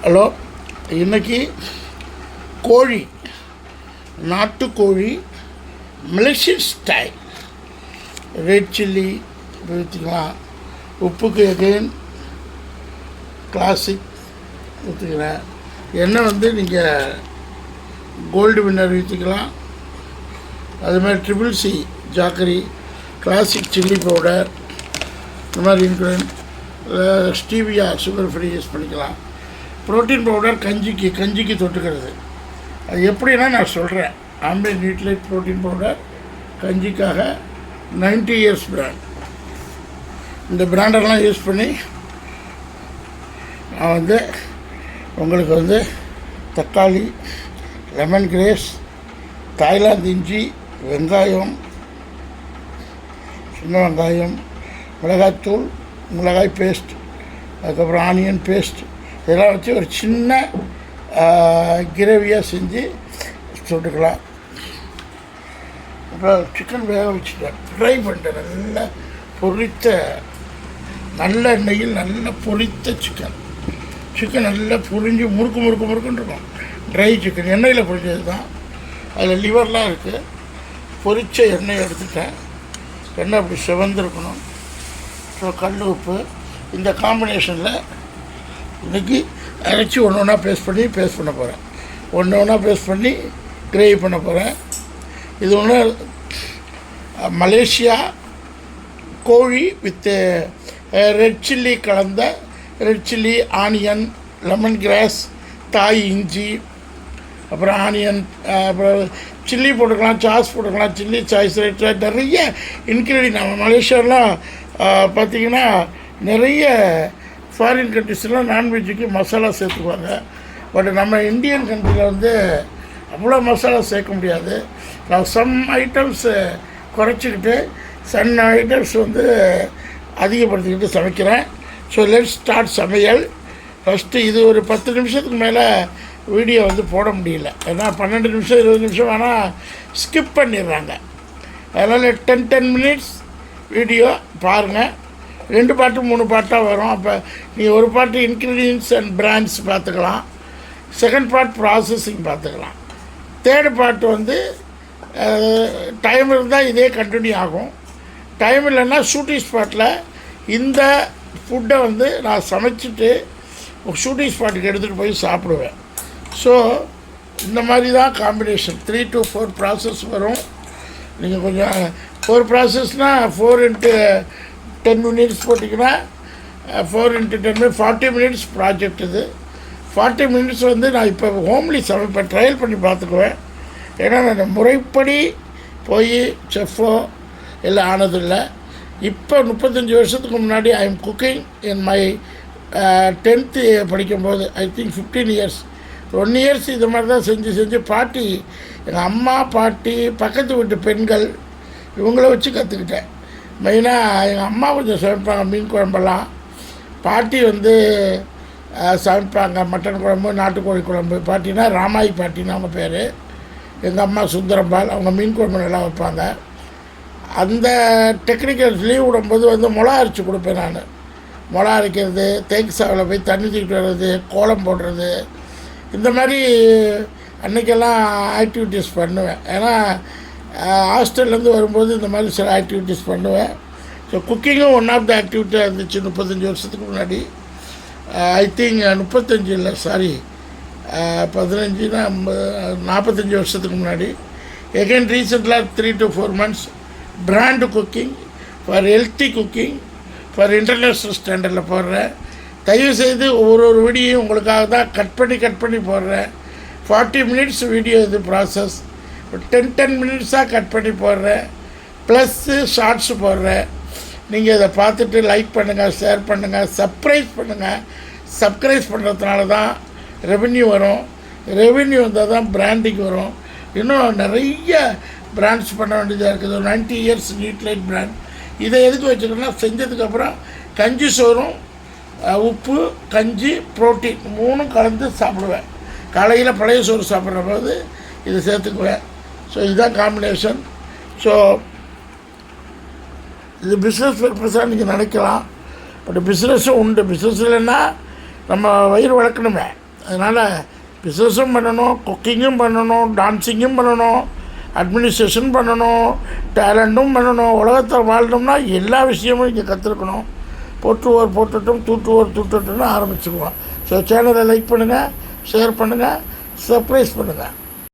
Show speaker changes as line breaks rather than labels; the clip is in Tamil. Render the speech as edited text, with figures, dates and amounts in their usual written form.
ஹலோ, இன்றைக்கி கோழி, நாட்டுக்கோழி மலேசியன் ஸ்டைல் ரெட் சில்லி ஊற்றிக்கலாம். உப்புக்கு எகெயின் கிளாசிக் ஊற்றிக்கிறேன். எண்ணெய் வந்து நீங்கள் கோல்டு வின்னர் ஊற்றிக்கலாம். அதுமாதிரி triple C jaggery, classic chilli powder, இந்த மாதிரி ingredient, stevia sugar free use பண்ணிக்கலாம். ப்ரோட்டீன் பவுடர் கஞ்சிக்கு தொட்டுக்கிறது. அது எப்படின்னா நான் சொல்கிறேன். ஆம்பே நியூட்ரிலைட் ப்ரோட்டீன் பவுடர் கஞ்சிக்காக 90 இயர்ஸ் பிராண்ட். இந்த பிராண்டெல்லாம் யூஸ் பண்ணி நான் வந்து உங்களுக்கு வந்து தக்காளி, லெமன் கிரேஸ், தாய்லாந்து இஞ்சி, வெங்காயம், சின்ன வெங்காயம், மிளகாய்த்தூள், மிளகாய் பேஸ்ட், அதுக்கப்புறம் ஆனியன் பேஸ்ட், இதெல்லாம் வச்சு ஒரு சின்ன கிரேவியாக செஞ்சு சுட்டுக்கலாம். அப்புறம் சிக்கன் வேக வச்சுட்டேன், ஃப்ரை பண்ணிட்டேன். நல்லா பொரித்த, நல்ல எண்ணெயில் நல்லா பொரித்த சிக்கன் நல்லா பொரிஞ்சு முறுக்குன்னு இருக்கும். ட்ரை சிக்கன் எண்ணெயில் பொரிஞ்சது தான். அதில் லிவர்லாம் இருக்குது. பொரித்த எண்ணெய் எடுத்துட்டேன். எண்ணெய் அப்படி செவந்திருக்கணும். ஸோ கல் உப்பு, இந்த காம்பினேஷனில் இன்றைக்கி அரைச்சி ஒன்று பேஸ்ட் பண்ண போகிறேன். பேஸ்ட் பண்ணி கிரேவி பண்ண போகிறேன். இது ஒன்று மலேசியா கோழி வித்து ரெட் சில்லி கலந்த, red chilli, onion, lemon grass, தாய் இஞ்சி, அப்புறம் ஆனியன், அப்புறம் சில்லி போட்டுக்கலாம், சாஸ் போட்டுக்கலாம், சில்லி சாய்ஸ் நிறைய இன்க்ரீடியன்ட். நம்ம மலேசியாலாம் பார்த்திங்கன்னா நிறைய ஃபாரின் கண்ட்ரிஸ்லாம் நான்வெஜ்ஜுக்கு மசாலா சேர்த்துக்குவாங்க. பட் நம்ம இந்தியன் கண்ட்ரியில் வந்து அவ்வளோ மசாலா சேர்க்க முடியாது. நான் சம் ஐட்டம்ஸு குறைச்சிக்கிட்டு சம் ஐட்டம்ஸ் வந்து அதிகப்படுத்திக்கிட்டு சமைக்கிறேன். ஸோ லெட்ஸ் ஸ்டார்ட் சமையல். ஃபஸ்ட்டு இது ஒரு 10 நிமிஷத்துக்கு மேலே வீடியோ வந்து போட முடியல. ஏன்னா 12 நிமிஷம் 20 நிமிஷம் ஆனால் ஸ்கிப் பண்ணிடுறாங்க. அதனால் 10 மினிட்ஸ் வீடியோ பாருங்கள். 2 பாட்டு 3 பாட்டாக வரும். அப்போ நீ ஒரு பாட்டு இன்க்ரீடியன்ஸ் அண்ட் பிராண்ட்ஸ் பார்த்துக்கலாம், செகண்ட் பார்ட் ப்ராசஸிங் பார்த்துக்கலாம், தேர்டு பார்ட் வந்து டைம் இருந்தால் இதே கண்டினியூ ஆகும். டைம் இல்லைன்னா ஷூட்டிங் ஸ்பாட்டில் இந்த ஃபுட்டை வந்து நான் சமைச்சிட்டு ஷூட்டிங் ஸ்பாட்டுக்கு எடுத்துகிட்டு போய் சாப்பிடுவேன். ஸோ இந்த மாதிரி தான் காம்பினேஷன். 3 to 4 ப்ராசஸ் வரும். நீங்கள் கொஞ்சம் 4 ப்ராசஸ்னால் 4 into 10 மினிட்ஸ் போட்டிங்கன்னா 4 into 10 40 மினிட்ஸ் ப்ராஜெக்ட். இது 40 மினிட்ஸ் வந்து நான் இப்போ ஹோம்லி சமைப்பேன், ட்ரையல் பண்ணி பார்த்துக்குவேன். ஏன்னா நான் முறைப்படி போய் செஃப்போ எல்லாம் ஆனதில்லை. இப்போ 35 வருஷத்துக்கு முன்னாடி I am cooking in my 10th படிக்கும்போது, ஐ திங்க் 15 இயர்ஸ், 1 இயர்ஸ் இது மாதிரி தான் செஞ்சு பாட்டி, எங்கள் அம்மா, பாட்டி, பக்கத்து வீட்டு பெண்கள், இவங்கள வச்சு கற்றுக்கிட்டேன். மெயினாக எங்கள் அம்மா கொஞ்சம் சமைப்பாங்க, மீன் குழம்பெல்லாம். பாட்டி வந்து சமைப்பாங்க மட்டன் குழம்பு, நாட்டுக்கோழி குழம்பு. பாட்டினா ராமாயி பாட்டின்னு அவங்க பேர். எங்கள் அம்மா சுந்தரம்பால், அவங்க மீன் குழம்பு நல்லா வைப்பாங்க. அந்த டெக்னிக்கல் லீவ் விடும்போது வந்து மிளகா அரைச்சி கொடுப்பேன் நான். மிளகா அரைக்கிறது, தேக்கு சாவில் போய் தண்ணி தூக்கிட்டு வர்றது, கோலம் போடுறது, இந்த மாதிரி அன்றைக்கெல்லாம் ஆக்டிவிட்டீஸ் பண்ணுவேன். ஏன்னா ஹாஸ்டல்லேருந்து வரும்போது இந்த மாதிரி சில ஆக்டிவிட்டீஸ் பண்ணுவேன். ஸோ குக்கிங்கும் ஒன் ஆஃப் த ஆக்டிவிட்டியாக இருந்துச்சு 35 வருஷத்துக்கு முன்னாடி. ஐ திங்க் 35 இல்லை, சாரி 15னா 45 வருஷத்துக்கு முன்னாடி. எகைன் ரீசெண்டாக 3 to 4 months brand cooking, for healthy cooking, for international ஸ்டாண்டர்டில் போடுறேன். தயவுசெய்து ஒரு வீடியோ உங்களுக்காக தான் கட் பண்ணி போடுறேன். 40 மினிட்ஸ் வீடியோ இது ப்ராசஸ். 10 மினிட்ஸாக கட் பண்ணி போடுறேன், ப்ளஸ்ஸு ஷார்ட்ஸு போடுறேன். நீங்கள் இதை பார்த்துட்டு லைக் பண்ணுங்கள், ஷேர் பண்ணுங்கள், சப்ஸ்கிரைப் பண்ணுறதுனால தான் ரெவென்யூ வரும். ரெவென்யூ வந்தால் தான் பிராண்டிங் வரும். இன்னும் நிறைய பிராண்ட்ஸ் பண்ண வேண்டியதாக இருக்குது. ஒரு 90 இயர்ஸ் நியூட்ரிலைட் பிராண்ட். இதை எதுக்கு வச்சுக்கணும்னா, செஞ்சதுக்கப்புறம் கஞ்சி சோறும், உப்பு, கஞ்சி, ப்ரோட்டீன் 3ம் கலந்து சாப்பிடுவேன். காலையில் பழைய சோறு சாப்பிட்ற போது இதை சேர்த்துக்குவேன். ஸோ இதுதான் காம்பினேஷன். ஸோ இது பிஸ்னஸ் பர்பஸாக நீங்கள் நினைக்கலாம். பட் பிஸ்னஸும் உண்டு. பிஸ்னஸ் இல்லைன்னா நம்ம வயிறு வளர்க்கணுமே. அதனால் பிஸ்னஸும் பண்ணணும், குக்கிங்கும் பண்ணணும், டான்ஸிங்கும் பண்ணணும், அட்மினிஸ்ட்ரேஷன் பண்ணணும், டேலண்ட்டும் பண்ணணும். உலகத்தில் வாழணும்னா எல்லா விஷயமும் இங்கே கற்றுக்கணும். போற்றுவோர் போட்டுட்டும் தூற்றுவோர் தூட்டட்டும்னு ஆரம்பிச்சுக்குவோம். ஸோ சேனலை லைக் பண்ணுங்கள், ஷேர் பண்ணுங்கள், சர்ப்ரைஸ் பண்ணுங்கள்.